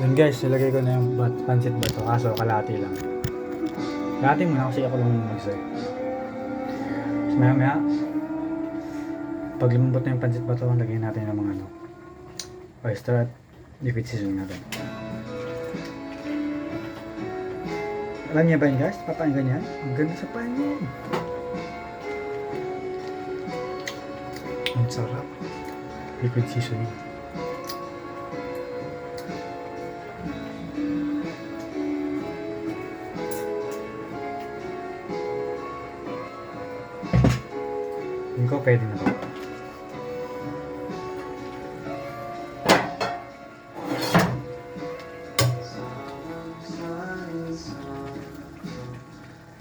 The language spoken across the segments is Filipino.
Yun guys, ilagay ko na yung pancit bato, kaso kalahati lang. Kalahati muna kasi ako lang mag-say. So maya maya, pag lumambot na yung pancit bato, lagyan natin ng mga oyster at liquid seasoning natin. Alam niya ba yun guys? Papain ganyan? Ang ganda sa panin. Ang sarap. Liquid seasoning. Hindi ko pwede na ba?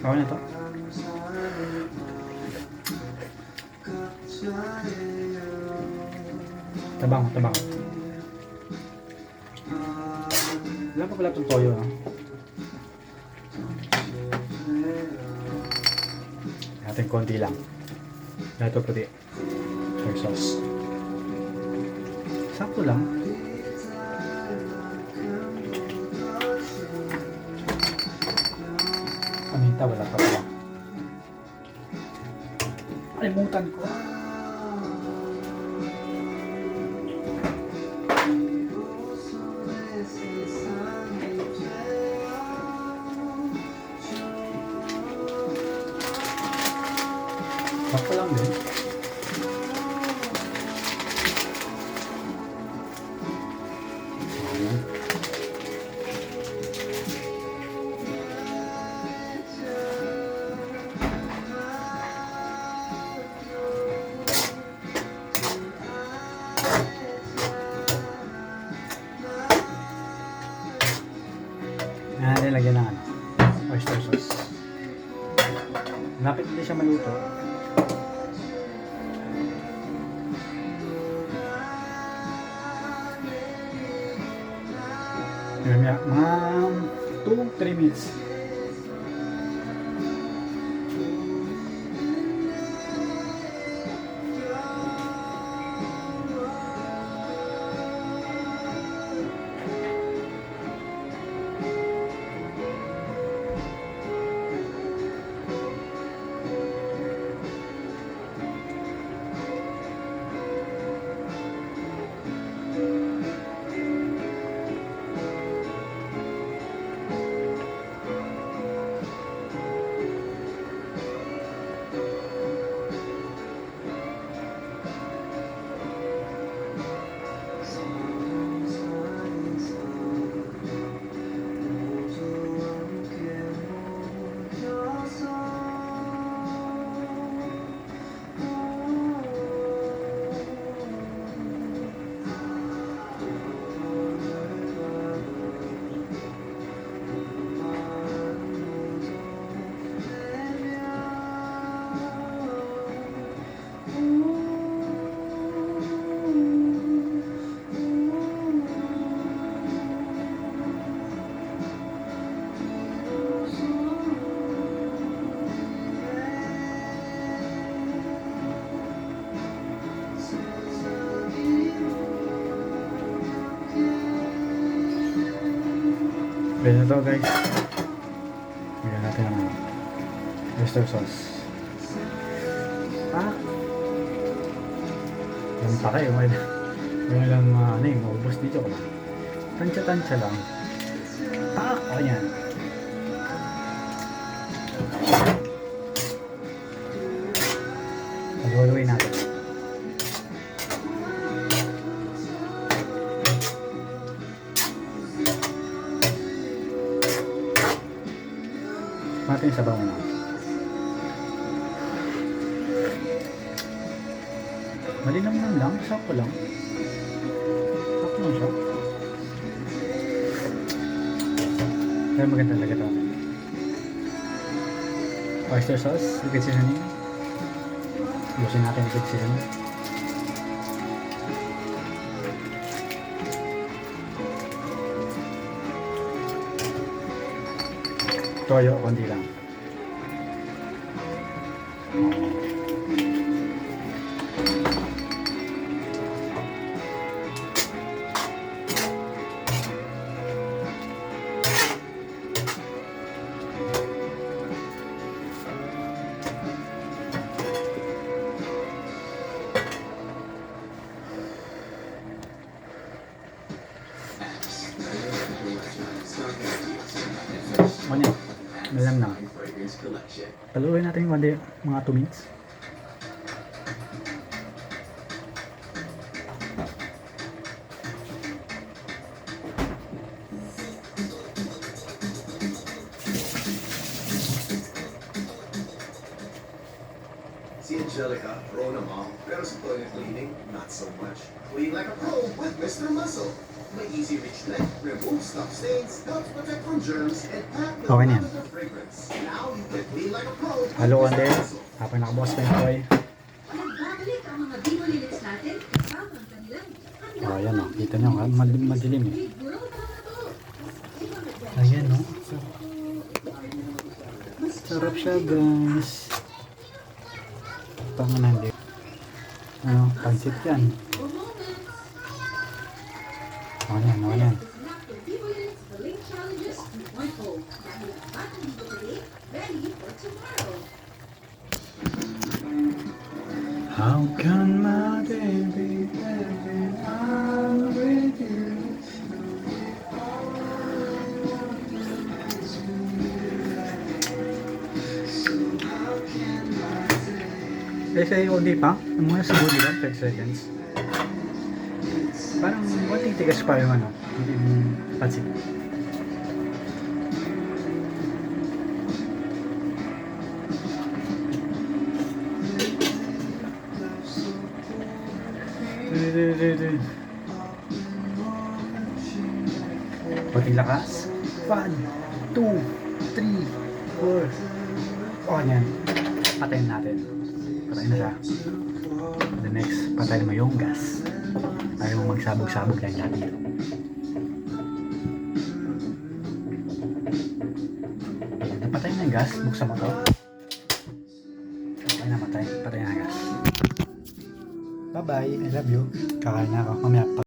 Ako na to. Tabang. Wala pa pala itong toyo, no? Natin konti lang. Ito puti. Soy sauce. Sakto lang. Paminta, wala pa pala. Alimutan ko. Sakto lang din. Lagyan ng oyster sauce. Lapit hindi siya maluto. Mga 2-3 minutes. Ready na to guys. Lagyan natin ang oyster sauce. Yan pa kayo. May lang maubos dito ko lang. Tansya lang. O yan. Pag-haluin natin. Natin sa sabaw na. Malinamnam lang, sakto lang. Sakto lang siya. Pero maganda talaga ito. Oyster sauce, liquid seasoning. Ubusin natin liquid seasoning. Toyo, konti lang. Ano yun? Alam na. Paluin natin yung mga 2 minutes. Si Angelica, pro na mom, pero sa toilet cleaning, not so much. Clean like a pro with Mr. Muscle. May easy reach neck, remove stuff stains, helps protect from germs, and pack with Okay na yan. lavender fragrance. Now you can clean like a pro with Halo Mr. konti. Muscle. Habang nakabukas pa yung toy. Nagbabalik ang mga binulilits natin kasama ang kanilang Oh, ayan o. Kita nyo, madilim eh. big world na to. Ayan o. Sarap siya guys. Pangalan din. Ano, pansit yan. For moments, Oh, yan, oh, yan. knock the binulilits the link challenges to one hole. Dahil ang batang dito today, ready for tomorrow. How can my baby when I'm with you? Kasi hindi pa. Ang muna siguro lang, 30 seconds. Parang konting tigas pa yung ano, yung pansit. Konting lakas. 1, 2, 3, 4. Oh, yan. Patayin natin. Patayin na siya. The next, patayin mo yung gas. Ayaw mo magsabog-sabog lang natin. Napatay na yung gas. Buksan mo to. Okay na, patay na ang gas. Bye-bye. I love you. Kakain na ako. Mamaya pa.